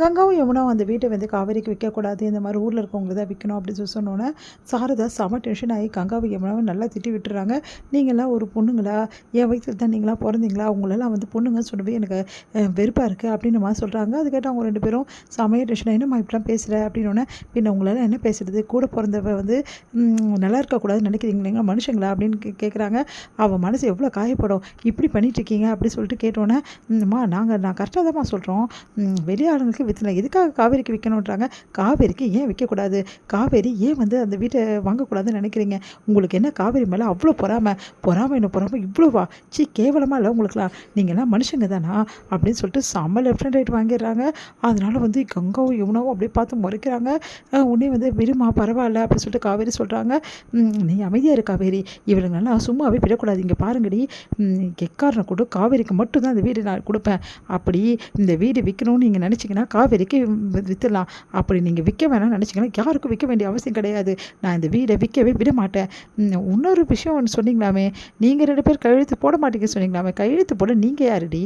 கங்காவும் யமுனாவும் அந்த வீட்டை வந்து காவேரிக்கு விற்கக்கூடாது, இந்த மாதிரி ஊரில் இருக்கவங்களுக்கு தான் விற்கணும் அப்படின்னு சொல்லி சொன்னோன்னே சாரதா செம டென்ஷன் ஆகி கங்காவும் யமுனாவும் நல்லா திட்டி விட்டுறாங்க. நீங்களாம் ஒரு பொண்ணுங்களா, என் வயிற்றில் தான் நீங்களாம் பிறந்தீங்களா, உங்களெல்லாம் வந்து பொண்ணுங்கன்னு சொல்லவே எனக்கு வெறுப்பாக இருக்குது அப்படின்னு மாதிரி சொல்கிறாங்க. அது கேட்டால் அவங்க 2 பேரும் செமையாக டென்ஷன் என்னம்மா இப்படிலாம் பேசுகிற அப்படின்னோடனே, பின்ன உங்களால் என்ன பேசுகிறது, கூட பிறந்தவ வந்து நல்லா இருக்கக்கூடாதுன்னு நினைக்கிறீங்களா மனுஷங்களா அப்படின்னு கேட்குறாங்க. அவள் மனசு எவ்வளோ காயப்படும், இப்படி பண்ணிகிட்ருக்கீங்க அப்படி சொல்லிட்டு கேட்டோன்னே, நான் கரெக்டாக தான் சொல்கிறோம், வெளியாளுங்களுக்கு விற்றுல எதுக்காக காவேரிக்கு விற்கணுன்றாங்க, காவேரிக்கு ஏன் விற்கக்கூடாது, காவேரி ஏன் வந்து அந்த வீட்டை வாங்கக்கூடாதுன்னு நினைக்கிறீங்க, உங்களுக்கு என்ன காவேரி மேலே அவ்வளோ பொறாமை இவ்வளோவா, கேவலமாக இல்லை உங்களுக்குலாம், நீங்கள்லாம் மனுஷங்க தானா அப்படின்னு சொல்லிட்டு செம்ம லெஃப்ட் அண்ட் ரைட் வாங்கிடுறாங்க. அதனால் வந்து கங்காவும் யமுனாவும் அப்படியே பார்த்து முறைக்கிறாங்க. உடனே வந்து விடுமா பரவாயில்ல அப்படின்னு சொல்லிட்டு காவேரி சொல்கிறாங்க. நீ அமைதியாக இரு காவேரி, இவளுங்கெல்லாம் சும்மாவே விடக்கூடாது, இங்கே பாருங்கடி, எக்காரணம் கூட காவேரிக்கு மட்டும்தான் இந்த வீடு நான் கொடுப்பேன், அப்படி இந்த வீடு விற்கணும்னு நீங்கள் நினச்சிங்கன்னா காவேரிக்கு விற்றுலாம், அப்படி நீங்கள் விற்க வேணாம்னு நினச்சிங்கன்னா யாருக்கும் விற்க வேண்டிய அவசியம் கிடையாது, நான் இந்த வீடை விற்கவே விட மாட்டேன். இன்னொரு விஷயம் ஒன்று சொன்னீங்களாமே, நீங்கள் 2 பேர் கையெழுத்து போட மாட்டேங்க சொன்னீங்களாமே, கையெழுத்து போட நீங்கள் யாருடி,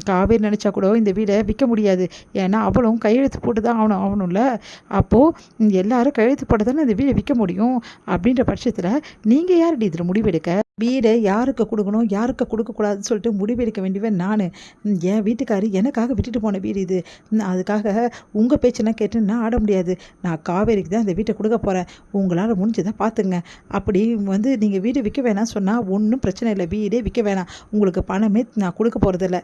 காவேரி நினச்சா கூட இந்த வீடை விற்க முடியாது, ஏன்னா அவளும் கையெழுத்து போட்டு தான் ஆகணும்ல, அப்போது எல்லாரும் கையெழுத்து போட தானே இந்த வீடை விற்க முடியும், அப்படின்ற பட்சத்தில் நீங்கள் யாருடி இதில் முடிவெடுக்க, வீடை யாருக்கு கொடுக்கணும் யாருக்கு கொடுக்கக்கூடாதுன்னு சொல்லிட்டு முடிவெடுக்க வேண்டியவன் நான், என் வீட்டுக்காரி எனக்காக விட்டுட்டு போன வீடு இது, அதுக்காக உங்கள் பேச்செல்லாம் கேட்டு நான் ஆட முடியாது, நான் காவேரிக்கு தான் இந்த வீட்டை கொடுக்க போகிறேன், உங்களால் முடிஞ்சதை பார்த்துங்க, அப்படி வந்து நீங்கள் வீடு விற்க வேணாம் சொன்னால் ஒன்றும் பிரச்சனை இல்லை, வீடே விற்க வேணாம், உங்களுக்கு பணமே நான் கொடுக்க போகிறதில்ல,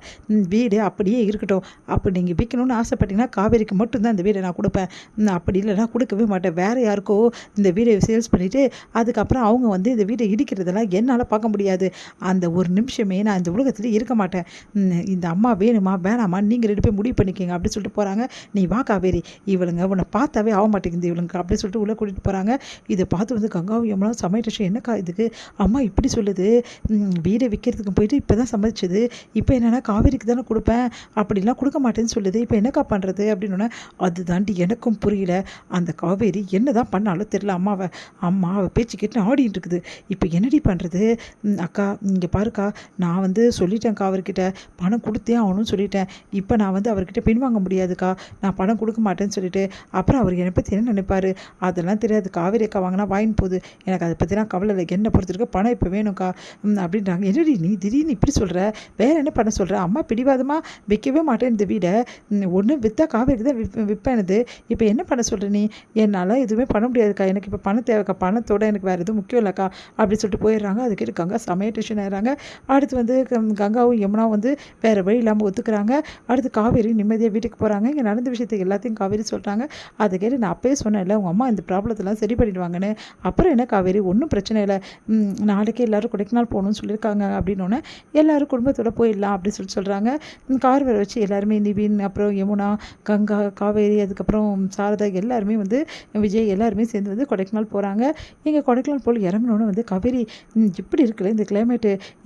வீடு அப்படியே இருக்கட்டும், அப்படி நீங்கள் விற்கணும்னு ஆசைப்பட்டீங்கன்னா காவேரிக்கு மட்டும்தான் இந்த வீடை நான் கொடுப்பேன், அப்படி இல்லைனா கொடுக்கவே மாட்டேன், வேறு யாருக்கோ இந்த வீடை சேல்ஸ் பண்ணிவிட்டு அதுக்கப்புறம் அவங்க வந்து இந்த வீடை இடிக்கிறதெல்லாம் என்னால் பார்க்க முடியாது, அந்த ஒரு நிமிஷமே நான் இந்த உலகத்தில் இருக்க மாட்டேன், இந்த அம்மா வேணுமா வேணாமா நீங்கள் 2 பேர் முடிவு பண்ணிக்கோங்க அப்படின்னு சொல்லிட்டு போகிறாங்க. நீ வா காவேரி, இவளுங்க உன்னை பார்த்தாவே ஆக மாட்டேங்குது இவளுங்க அப்படின்னு சொல்லிட்டு உள்ளே கூட்டிகிட்டு போகிறாங்க. இதை பார்த்து வந்து கங்காவும் யமுனாவும் சமையல் என்னக்கா இதுக்கு அம்மா இப்படி சொல்லுது, வீடை விற்கிறதுக்கு போயிட்டு இப்போ தான் சமைச்சது, இப்போ என்னென்னா காவேரிக்கு தானே கொடுப்பேன், அப்படிலாம் கொடுக்க மாட்டேன்னு சொல்லுது, இப்போ என்னக்கா பண்ணுறது அப்படின்னோடனே, அது தாண்டி எனக்கும் புரியல, அந்த காவேரி என்ன தான் பண்ணாலும் தெரியல, அம்மாவை பேச்சு கேட்டு ஆடிட்டு இருக்குது, இப்போ என்னடி பண்ணுறது, அக்கா இங்கே பாருக்கா, நான் வந்து சொல்லிட்டேன்க்கா அவர்கிட்ட, பணம் கொடுத்தே ஆகணும்னு சொல்லிட்டேன், இப்போ நான் வந்து அவர்கிட்ட பின்வாங்க முடியாதுக்கா, நான் பணம் கொடுக்க மாட்டேன்னு சொல்லிட்டு, அப்புறம் அவர் என்னை பற்றி என்ன நினைப்பார், அதெல்லாம் தெரியாது, காவேரி அக்கா வாங்கினா வாங்கின்னு போகுது, எனக்கு அதை பற்றிலாம் கவலை இல்லை, என்ன பொறுத்திருக்க பணம் இப்போ வேணும்க்கா அப்படின்றாங்க. என்னடி நீ திடீர்னு இப்படி சொல்கிற, வேறு என்ன பண்ண சொல்கிற, அம்மா பிடிவாதமாக விற்கவே மாட்டேன் இந்த வீடை, ஒன்று விற்றா காவேரிக்கு தான் விற்பேனது, இப்போ என்ன பண்ண சொல்கிற நீ, என்னால் எதுவுமே பண்ண முடியாதுக்கா, எனக்கு இப்போ பணம் தேவைக்கா, பணத்தோட எனக்கு வேறு எதுவும் முக்கியம் இல்லைக்கா அப்படி சொல்லிட்டு போயிடுறாங்க. அதுக்கு இருக்காங்க செமையாக டென்ஷன் ஆகிறாங்க. அடுத்து வந்து கங்காவும் யமுனாவும் வந்து வேறு வழி இல்லாமல் ஒத்துக்கிறாங்க. அடுத்து காவேரி நிம்மதியாக வீட்டுக்கு போகிறாங்க. இங்கே நடந்த விஷயத்தை எல்லாத்தையும் காவேரி சொல்கிறாங்க. அதை கேட்டு நான் அப்பயே சொன்னேன்ல உங்கள் அம்மா இந்த ப்ராப்ளத்தெல்லாம் சரி பண்ணிடுவாங்கன்னு, அப்புறம் என்ன காவேரி ஒன்றும் பிரச்சனை இல்லை, நாளைக்கு எல்லோரும் கொடைக்கானல் போகணும்னு சொல்லியிருக்காங்க அப்படின்னோடனே எல்லோரும் குடும்பத்தோடு போயிடலாம் அப்படின்னு சொல்கிறாங்க. கார் வர வச்சு எல்லாருமே நிவின் அப்புறம் யமுனா கங்கா காவேரி அதுக்கப்புறம் சாரதா எல்லாருமே வந்து விஜய் எல்லாருமே சேர்ந்து வந்து கொடைக்கானல் போகிறாங்க. இங்கே கொடைக்கானல் போல் இறங்கினோன்னு வந்து காவேரி இப்படி இருக்குல்ல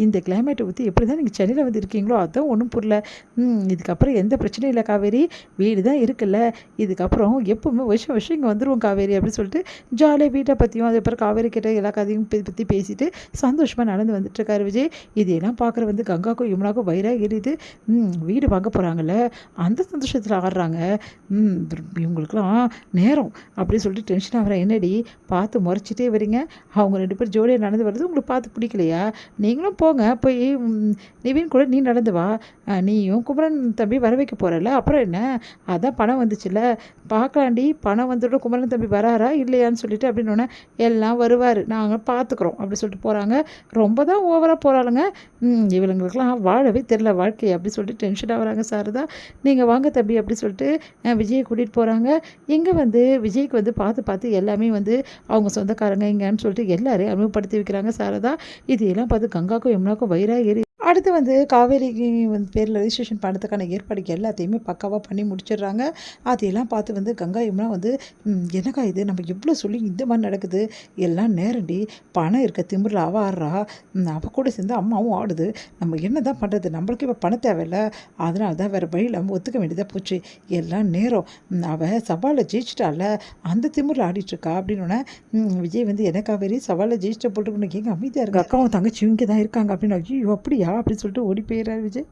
இந்த கிளைமேட்டை ஊற்றி எப்படி தான் நீங்கள் சென்னையில் வந்து இருக்கீங்களோ அதுதான் ஒன்றும் புரியல, இதுக்கப்புறம் எந்த பிரச்சனையும் இல்லை காவேரி, வீடு தான் இருக்குல்ல, இதுக்கப்புறம் எப்போவுமே வருஷம் இங்கே வந்துடுவோம் காவேரி அப்படின்னு சொல்லிட்டு ஜாலியாக வீட்டை பற்றியும் அதுக்கப்புறம் காவேரி கிட்ட எல்லா கதையும் பற்றி பேசிட்டு சந்தோஷமாக நடந்து வந்துட்டுருக்காரு விஜய். இதையெல்லாம் பார்க்குற வந்து கங்காக்கும் யமுனாக்கும் வயிறாக எரியுது. வீடு வாங்க போகிறாங்கல்ல அந்த சந்தோஷத்தில் ஆடுறாங்க. இவங்களுக்குலாம் நேரம் அப்படின்னு சொல்லிட்டு டென்ஷன் ஆகிற, என்னடி பார்த்து முறைச்சிட்டே வரீங்க, அவங்க 2 பேர் ஜோடியாக நடந்து வர்றது உங்களுக்கு பார்த்து பிடிக்கலையா, நீங்களும் போங்க போய் நிவின் கூட நீ நடந்து வா, நீயும் குமரன் தம்பி வர வைக்க போகிறல, அப்புறம் என்ன அதான் பணம் வந்துச்சுல்ல பார்க்கலாண்டி, பணம் வந்துட்டு குமரன் தம்பி வராரா இல்லையான்னு சொல்லிட்டு அப்படின்னோடனே எல்லாம் வருவார் நாங்கள் பார்த்துக்குறோம் அப்படி சொல்லிட்டு போகிறாங்க. ரொம்ப தான் ஓவராக போகிறாளுங்க, இவங்களுக்கெல்லாம் வாழவே தெரில வாழ்க்கை அப்படி சொல்லிட்டு டென்ஷன் ஆகிறாங்க. சாரதா நீங்கள் வாங்க தம்பி அப்படி சொல்லிட்டு விஜயை கூட்டிகிட்டு போகிறாங்க. இங்கே வந்து விஜய்க்கு வந்து பார்த்து எல்லாமே வந்து அவங்க சொந்தக்காரங்க இங்கேன்னு சொல்லிட்டு எல்லாரையும் அறிமுகப்படுத்தி வைக்கிறாங்க சாரதா. இதையெல்லாம் பார்த்து கங்காக்கும் யமுனாக்கும் வயிறாக ஏறி அடுத்து வந்து காவேரிக்கு வந்து பேரில் ரெஜிஸ்ட்ரேஷன் பண்ணுறதுக்கான ஏற்பாடு எல்லாத்தையுமே பக்காவாக பண்ணி முடிச்சிடுறாங்க. அதையெல்லாம் பார்த்து வந்து கங்கா யமுனா வந்து என்னக்கா இது நம்ம எவ்வளோ சொல்லி இந்த மாதிரி நடக்குது, எல்லாம் நேரண்டி, பணம் இருக்க திமிரில் அவள் ஆடுறா, அவள் கூட சேர்ந்து அம்மாவும் ஆடுது, நம்ம என்ன தான் பண்ணுறது, நம்மளுக்கு இப்போ பணம் தேவையில்லை, அதனால தான் வேறு வழி இல்லாமல் ஒத்துக்க வேண்டியதாக போச்சு, எல்லாம் நேரம், அவள் சவாலில் ஜெயிச்சிட்டால அந்த திமிரில் ஆடிட்டுருக்கா அப்படின்னோடனே விஜய் வந்து என்ன காவேரி சவாலில் ஜெயிச்சிட்ட போட்டுக்கணும், எங்கள் அமைதியாக இருக்கு, அக்காவும் தங்கச்சி இங்கே தான் இருக்காங்க அப்படின்னு, ஐயோ அப்படியா அப்படின்னு சொல்லிட்டு ஓடி போயிடுறாரு விஜய்.